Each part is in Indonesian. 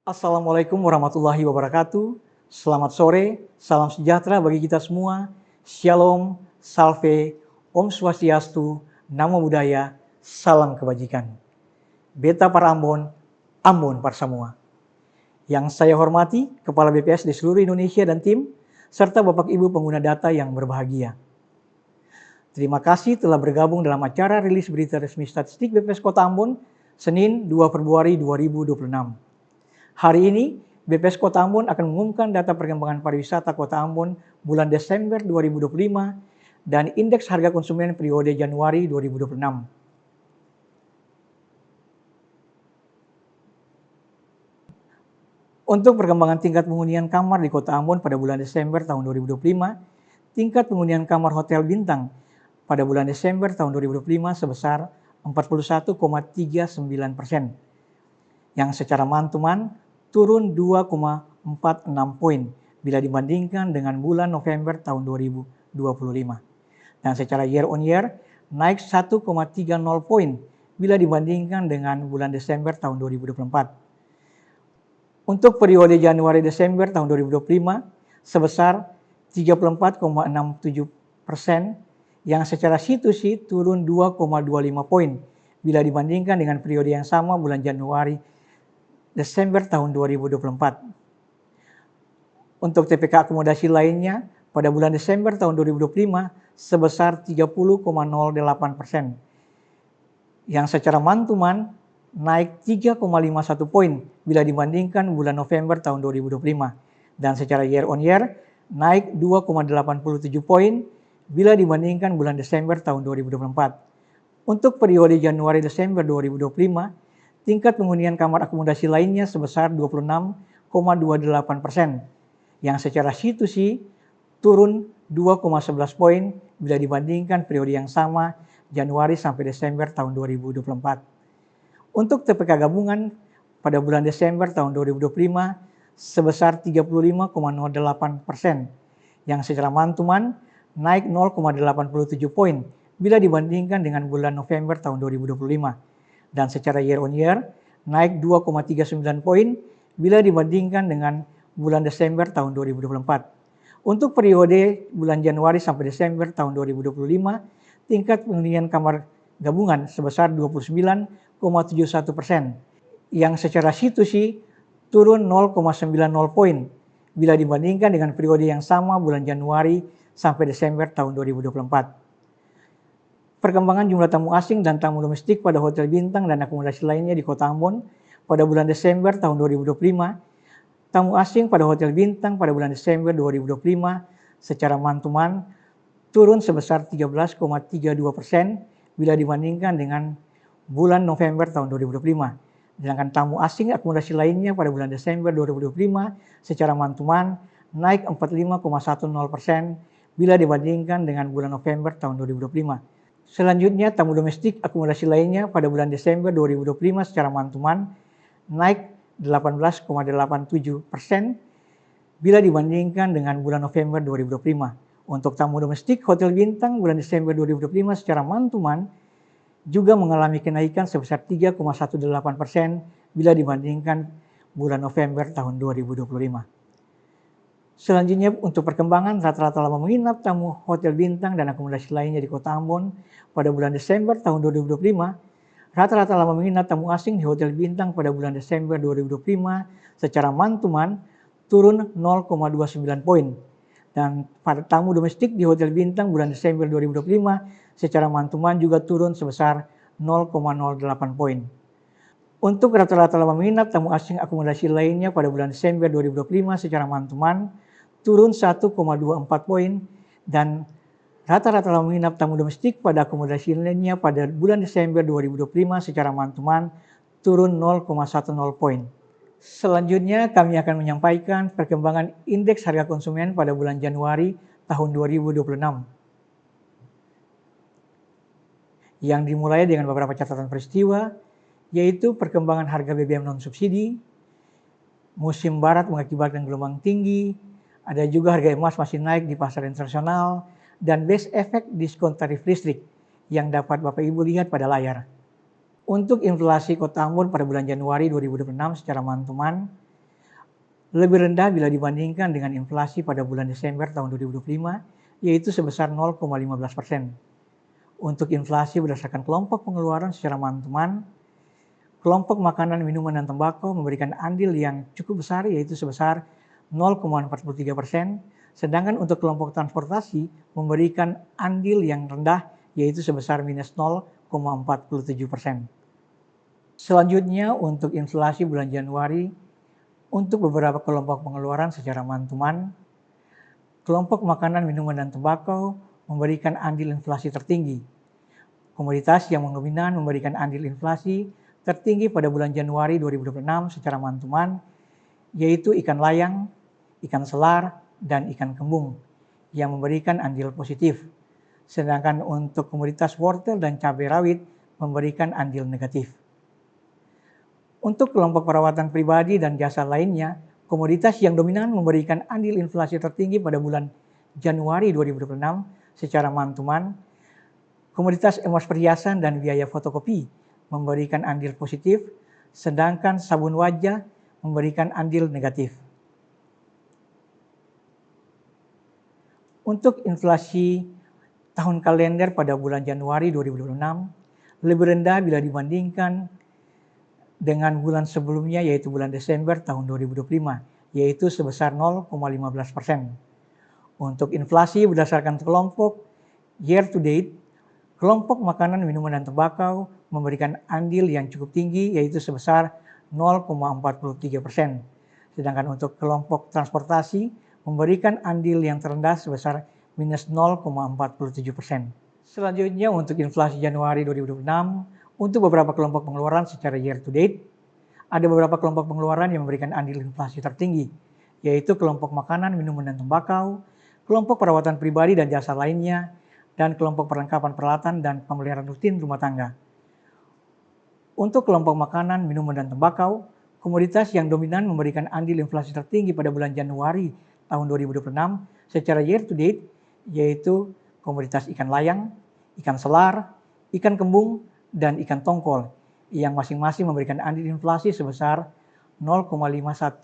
Assalamualaikum warahmatullahi wabarakatuh. Selamat sore, salam sejahtera bagi kita semua. Shalom, salve, Om Swastiastu, Namo Buddhaya, salam kebajikan. Beta para Ambon, Ambon para semua. Yang saya hormati, Kepala BPS di seluruh Indonesia dan tim, serta Bapak Ibu pengguna data yang berbahagia. Terima kasih telah bergabung dalam acara rilis berita resmi statistik BPS Kota Ambon, Senin 2 Februari 2026. Hari ini, BPS Kota Ambon akan mengumumkan data perkembangan pariwisata Kota Ambon bulan Desember 2025 dan indeks harga konsumen periode Januari 2026. Untuk perkembangan tingkat penghunian kamar di Kota Ambon pada bulan Desember tahun 2025, tingkat penghunian kamar hotel bintang pada bulan Desember tahun 2025 sebesar 41,39%, yang secara month-to-month turun 2,46 poin bila dibandingkan dengan bulan November tahun 2025. Dan secara year on year naik 1,30 poin bila dibandingkan dengan bulan Desember tahun 2024. Untuk periode Januari-Desember tahun 2025 sebesar 34,67%, yang secara situasi turun 2,25 poin bila dibandingkan dengan periode yang sama bulan Januari-Desember tahun 2024. Untuk TPK akomodasi lainnya pada bulan Desember tahun 2025 sebesar 30,08%, yang secara month-to-month naik 3,51 poin bila dibandingkan bulan November tahun 2025, dan secara year on year naik 2,87 poin bila dibandingkan bulan Desember tahun 2024. Untuk periode Januari-Desember 2025, tingkat penghunian kamar akomodasi lainnya sebesar 26,28%, yang secara situasi turun 2,11 poin bila dibandingkan periode yang sama Januari sampai Desember tahun 2024. Untuk TPK gabungan pada bulan Desember tahun 2025 sebesar 35,08%, yang secara month-to-month naik 0,87 poin bila dibandingkan dengan bulan November tahun 2025. Dan secara year on year naik 2,39 poin bila dibandingkan dengan bulan Desember tahun 2024. Untuk periode bulan Januari sampai Desember tahun 2025, tingkat penghunian kamar gabungan sebesar 29,71%, yang secara situasi turun 0,90 poin bila dibandingkan dengan periode yang sama bulan Januari sampai Desember tahun 2024. Perkembangan jumlah tamu asing dan tamu domestik pada hotel bintang dan akomodasi lainnya di Kota Ambon pada bulan Desember tahun 2025. Tamu asing pada hotel bintang pada bulan Desember 2025 secara month-to-month turun sebesar 13,32% bila dibandingkan dengan bulan November tahun 2025. Sedangkan tamu asing akomodasi lainnya pada bulan Desember 2025 secara month-to-month naik 45,10% bila dibandingkan dengan bulan November tahun 2025. Selanjutnya, tamu domestik akomodasi lainnya pada bulan Desember 2025 secara month-to-month naik 18,87% bila dibandingkan dengan bulan November 2025. Untuk tamu domestik hotel bintang bulan Desember 2025 secara month-to-month juga mengalami kenaikan sebesar 3,18% bila dibandingkan bulan November tahun 2025. Selanjutnya, untuk perkembangan rata-rata lama menginap tamu hotel bintang dan akomodasi lainnya di Kota Ambon pada bulan Desember tahun 2025, rata-rata lama menginap tamu asing di hotel bintang pada bulan Desember 2025 secara month-to-month turun 0,29 poin. Dan pada tamu domestik di hotel bintang bulan Desember 2025 secara month-to-month juga turun sebesar 0,08 poin. Untuk rata-rata lama menginap tamu asing akomodasi lainnya pada bulan Desember 2025 secara month-to-month turun 1,24 poin, dan rata-rata lama menginap tamu domestik pada akomodasi lainnya pada bulan Desember 2025 secara month-to-month turun 0,10 poin. Selanjutnya kami akan menyampaikan perkembangan indeks harga konsumen pada bulan Januari tahun 2026. Yang dimulai dengan beberapa catatan peristiwa, yaitu perkembangan harga BBM non-subsidi, musim barat mengakibatkan gelombang tinggi, ada juga harga emas masih naik di pasar internasional, dan base effect diskon tarif listrik yang dapat Bapak Ibu lihat pada layar. Untuk inflasi Kota Ambon pada bulan Januari 2026 secara month-to-month, lebih rendah bila dibandingkan dengan inflasi pada bulan Desember tahun 2025, yaitu sebesar 0,15%. Untuk inflasi berdasarkan kelompok pengeluaran secara month-to-month, kelompok makanan, minuman, dan tembakau memberikan andil yang cukup besar, yaitu sebesar 0,43%, sedangkan untuk kelompok transportasi memberikan andil yang rendah, yaitu sebesar minus 0,47%. Selanjutnya untuk inflasi bulan Januari, untuk beberapa kelompok pengeluaran secara month-to-month, kelompok makanan, minuman, dan tembakau memberikan andil inflasi tertinggi. Komoditas yang dominan memberikan andil inflasi tertinggi pada bulan Januari 2026 secara month-to-month, yaitu ikan layang, ikan selar, dan ikan kembung yang memberikan andil positif. Sedangkan untuk komoditas wortel dan cabai rawit memberikan andil negatif. Untuk kelompok perawatan pribadi dan jasa lainnya, komoditas yang dominan memberikan andil inflasi tertinggi pada bulan Januari 2026 secara month-to-month. Komoditas emas perhiasan dan biaya fotokopi memberikan andil positif, sedangkan sabun wajah memberikan andil negatif. Untuk inflasi tahun kalender pada bulan Januari 2026 lebih rendah bila dibandingkan dengan bulan sebelumnya, yaitu bulan Desember tahun 2025, yaitu sebesar 0,15%. Untuk inflasi berdasarkan kelompok year to date, kelompok makanan, minuman, dan tembakau memberikan andil yang cukup tinggi, yaitu sebesar 0,43%. Sedangkan untuk kelompok transportasi memberikan andil yang terendah sebesar minus 0,47%. Selanjutnya untuk inflasi Januari 2026, untuk beberapa kelompok pengeluaran secara year to date, ada beberapa kelompok pengeluaran yang memberikan andil inflasi tertinggi, yaitu kelompok makanan, minuman, dan tembakau, kelompok perawatan pribadi dan jasa lainnya, dan kelompok perlengkapan peralatan dan pemeliharaan rutin rumah tangga. Untuk kelompok makanan, minuman, dan tembakau, komoditas yang dominan memberikan andil inflasi tertinggi pada bulan Januari tahun 2026 secara year to date, yaitu komoditas ikan layang, ikan selar, ikan kembung, dan ikan tongkol yang masing-masing memberikan andil inflasi sebesar 0,51%,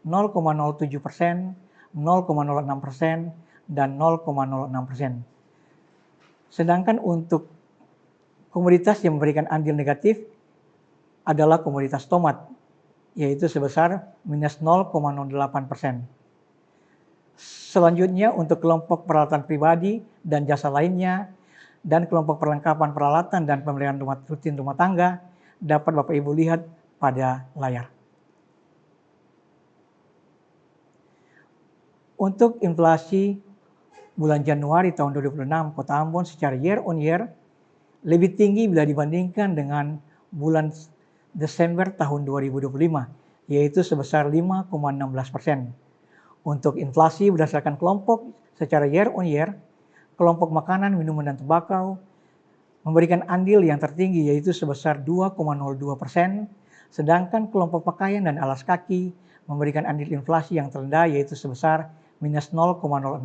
0,07%, 0,06%, dan 0,06%. Sedangkan untuk komoditas yang memberikan andil negatif adalah komoditas tomat, yaitu sebesar minus 0,08%. Selanjutnya untuk kelompok peralatan pribadi dan jasa lainnya, dan kelompok perlengkapan peralatan dan pemeliharaan rutin rumah tangga dapat Bapak Ibu lihat pada layar. Untuk inflasi bulan Januari tahun 2026 Kota Ambon secara year on year lebih tinggi bila dibandingkan dengan bulan Desember tahun 2025, yaitu sebesar 5,16%. Untuk inflasi berdasarkan kelompok secara year on year, kelompok makanan, minuman, dan tembakau memberikan andil yang tertinggi, yaitu sebesar 2,02%, sedangkan kelompok pakaian dan alas kaki memberikan andil inflasi yang terendah, yaitu sebesar minus 0,06%.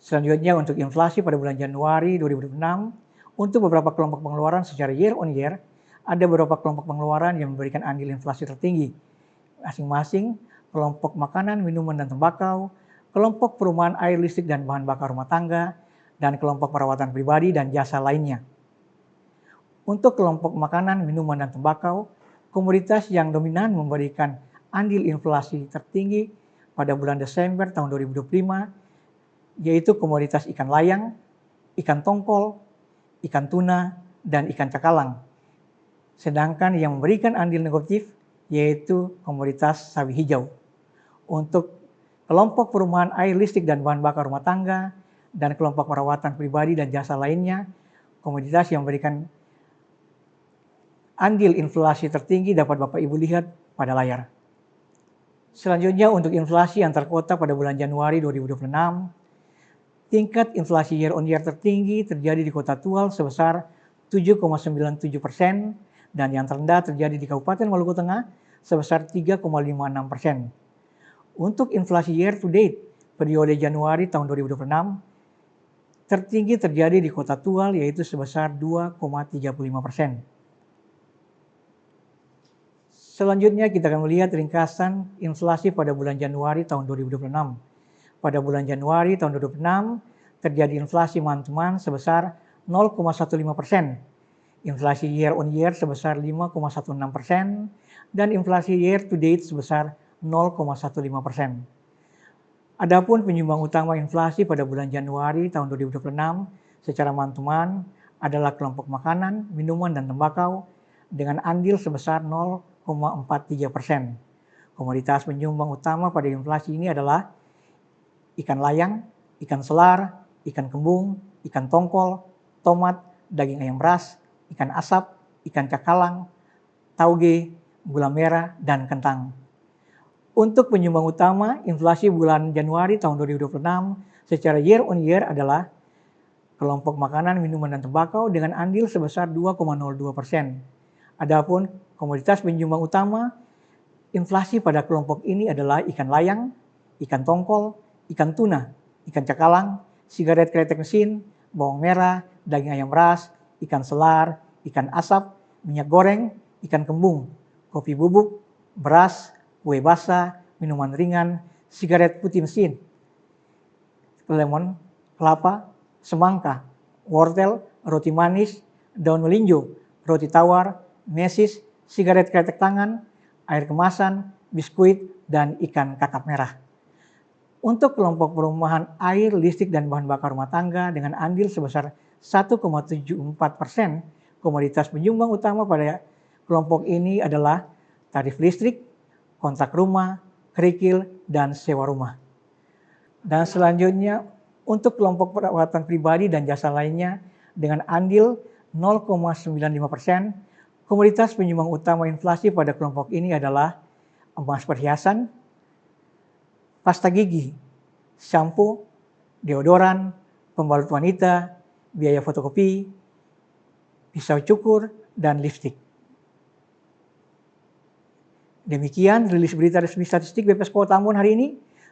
Selanjutnya untuk inflasi pada bulan Januari 2026, untuk beberapa kelompok pengeluaran secara year on year, ada beberapa kelompok pengeluaran yang memberikan andil inflasi tertinggi, masing-masing kelompok makanan, minuman, dan tembakau, kelompok perumahan air, listrik, dan bahan bakar rumah tangga, dan kelompok perawatan pribadi dan jasa lainnya. Untuk kelompok makanan, minuman, dan tembakau, komoditas yang dominan memberikan andil inflasi tertinggi pada bulan Desember tahun 2025, yaitu komoditas ikan layang, ikan tongkol, ikan tuna, dan ikan cakalang. Sedangkan yang memberikan andil negatif yaitu komoditas sawi hijau. Untuk kelompok perumahan air, listrik, dan bahan bakar rumah tangga, dan kelompok perawatan pribadi dan jasa lainnya, komoditas yang memberikan andil inflasi tertinggi dapat Bapak Ibu lihat pada layar. Selanjutnya untuk inflasi antar kota pada bulan Januari 2026, tingkat inflasi year on year tertinggi terjadi di Kota Tual sebesar 7,97%, dan yang terendah terjadi di Kabupaten Maluku Tengah sebesar 3,56%. Untuk inflasi year to date periode Januari tahun 2026, tertinggi terjadi di Kota Tual yaitu sebesar 2,35%. Selanjutnya kita akan melihat ringkasan inflasi pada bulan Januari tahun 2026. Pada bulan Januari tahun 2026 terjadi inflasi month-to-month sebesar 0,15%, inflasi year on year sebesar 5,16%, dan inflasi year to date sebesar 0,15%. Adapun penyumbang utama inflasi pada bulan Januari tahun 2026 secara month-to-month adalah kelompok makanan, minuman, dan tembakau dengan andil sebesar 0,43%. Komoditas penyumbang utama pada inflasi ini adalah ikan layang, ikan selar, ikan kembung, ikan tongkol, tomat, daging ayam ras, ikan asap, ikan cakalang, tauge, gula merah, dan kentang. Untuk penyumbang utama inflasi bulan Januari tahun 2026 secara year on year adalah kelompok makanan, minuman, dan tembakau dengan andil sebesar 2,02%. Adapun komoditas penyumbang utama inflasi pada kelompok ini adalah ikan layang, ikan tongkol, ikan tuna, ikan cakalang, sigaret kretek mesin, bawang merah, daging ayam ras, ikan selar, ikan asap, minyak goreng, ikan kembung, kopi bubuk, beras, kue basah, minuman ringan, sigaret putih mesin, lemon, kelapa, semangka, wortel, roti manis, daun melinjo, roti tawar, mesis, sigaret kretek tangan, air kemasan, biskuit, dan ikan kakap merah. Untuk kelompok perumahan air, listrik, dan bahan bakar rumah tangga dengan andil sebesar 1,74%, komoditas penyumbang utama pada kelompok ini adalah tarif listrik, kontrak rumah, kerikil, dan sewa rumah. Dan selanjutnya untuk kelompok perawatan pribadi dan jasa lainnya dengan andil 0,95%, komoditas penyumbang utama inflasi pada kelompok ini adalah emas perhiasan, pasta gigi, shampoo, deodoran, pembalut wanita, biaya fotokopi, pisau cukur, dan lipstik. Demikian rilis berita resmi statistik BPS Kota Ambon hari ini.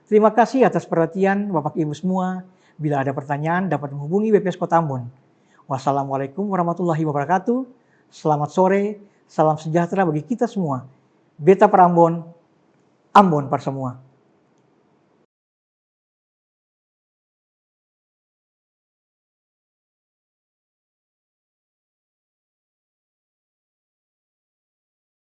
Terima kasih atas perhatian Bapak Ibu semua. Bila ada pertanyaan dapat menghubungi BPS Kota Ambon. Wassalamualaikum warahmatullahi wabarakatuh. Selamat sore, salam sejahtera bagi kita semua. Beta per Ambon, Ambon per semua.